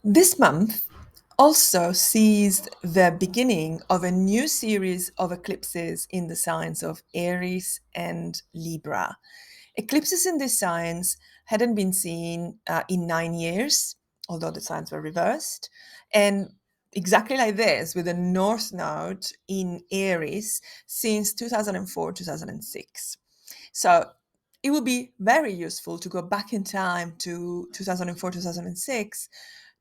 This month also sees the beginning of a new series of eclipses in the signs of Aries and Libra. Eclipses in this signs hadn't been seen in 9 years, although the signs were reversed. And exactly like this, with the North Node in Aries since 2004, 2006. So it would be very useful to go back in time to 2004, 2006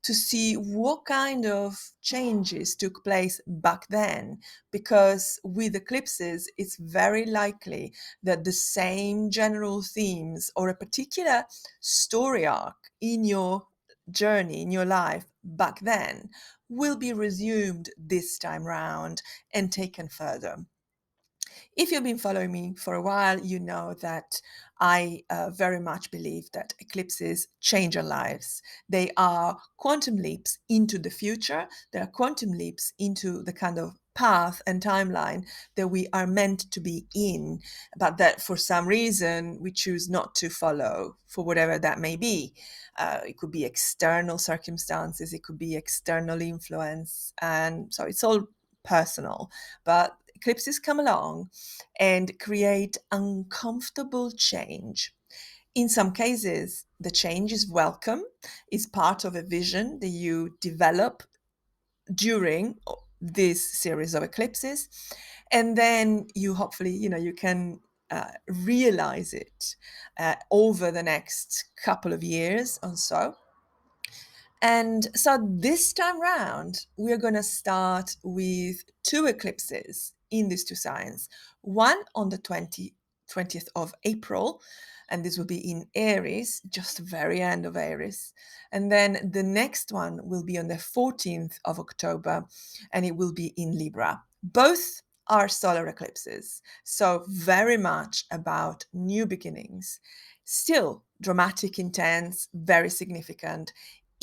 to see what kind of changes took place back then. Because with eclipses, it's very likely that the same general themes or a particular story arc in your journey, in your life back then, will be resumed this time round and taken further. If you've been following me for a while, you know that I very much believe that eclipses change our lives. They are quantum leaps into the future, they are quantum leaps into the kind of path and timeline that we are meant to be in, but that for some reason we choose not to follow, for whatever that may be. It could be external circumstances, it could be external influence, and so it's all personal. But eclipses come along and create uncomfortable change. In some cases, the change is welcome, is part of a vision that you develop during this series of eclipses. And then you hopefully, you can realize it over the next couple of years or so. And so this time round, we're going to start with two eclipses in these two signs. One on the 20th of April, and this will be in Aries, just the very end of Aries. And then the next one will be on the 14th of October, and it will be in Libra. Both are solar eclipses, so very much about new beginnings. Still dramatic, intense, very significant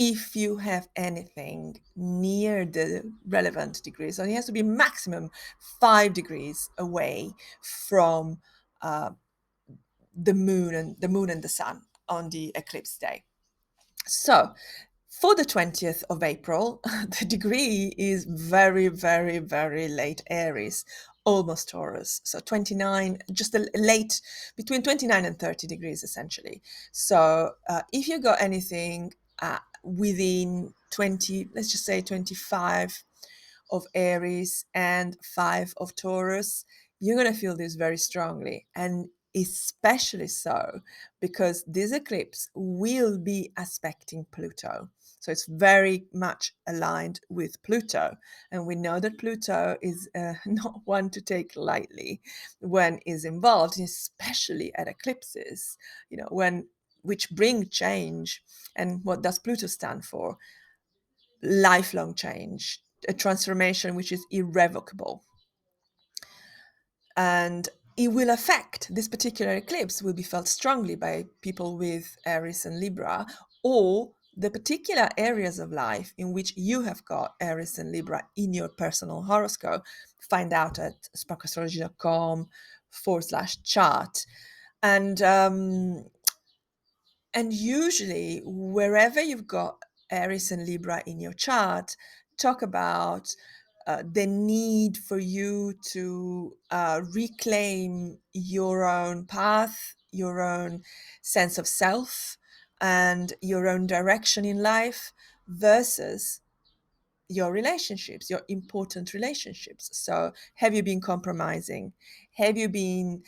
if you have anything near the relevant degree. So it has to be maximum 5 degrees away from uh, the moon and the sun on the eclipse day. So for the 20th of April, the degree is very, very, very late Aries, almost Taurus. So 29, just a late, between 29 and 30 degrees essentially. So if you got anything within 20, let's just say 25 of Aries and 5 of Taurus, you're going to feel this very strongly. And especially so because this eclipse will be aspecting Pluto. So it's very much aligned with Pluto. And we know that Pluto is not one to take lightly when is involved, especially at eclipses, which bring change. And what does Pluto stand for? Lifelong change, a transformation which is irrevocable. And it will affect, this particular eclipse will be felt strongly by people with Aries and Libra, or the particular areas of life in which you have got Aries and Libra in your personal horoscope. Find out at sparkastrology.com/chart. And usually, wherever you've got Aries and Libra in your chart, talk about the need for you to reclaim your own path, your own sense of self, and your own direction in life versus your relationships, your important relationships. So, have you been compromising? Have you been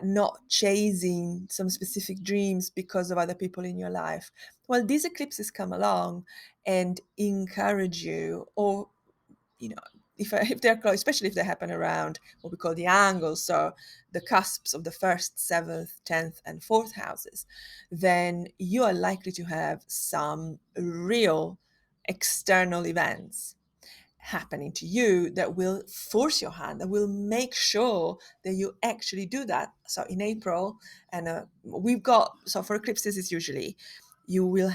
not chasing some specific dreams because of other people in your life? Well, these eclipses come along and encourage you, or you know, if they're close, especially if they happen around what we call the angles, so the cusps of the first, seventh, 10th, and fourth houses, then you are likely to have some real external events happening to you that will force your hand, that will make sure that you actually do that. So in April, and we've got, so for eclipses, it's usually you will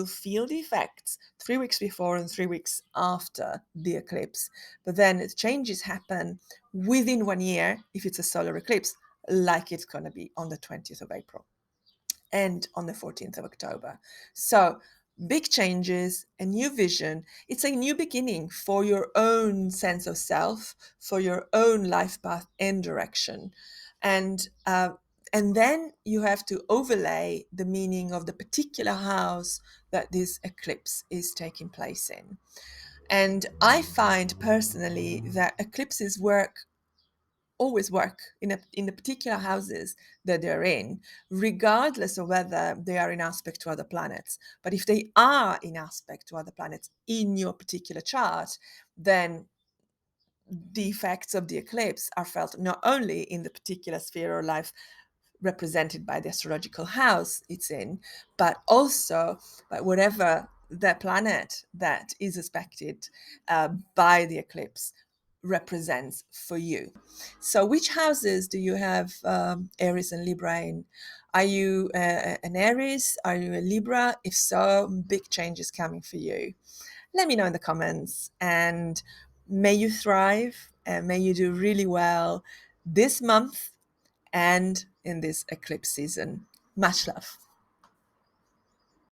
feel the effects 3 weeks before and 3 weeks after the eclipse. But then the changes happen within 1 year if it's a solar eclipse, like it's going to be on the 20th of April and on the 14th of October. So big changes, a new vision. It's a new beginning for your own sense of self, for your own life path and direction. And and then you have to overlay the meaning of the particular house that this eclipse is taking place in. And I find personally that eclipses always work in the particular houses that they're in, regardless of whether they are in aspect to other planets. But if they are in aspect to other planets in your particular chart, then the effects of the eclipse are felt not only in the particular sphere of life represented by the astrological house it's in, but also by whatever the planet that is aspected by the eclipse represents for you. So, which houses do you have Aries and Libra in? Are you an Aries? Are you a Libra? If so, big changes coming for you. Let me know in the comments, and may you thrive and may you do really well this month and in this eclipse season. Much love.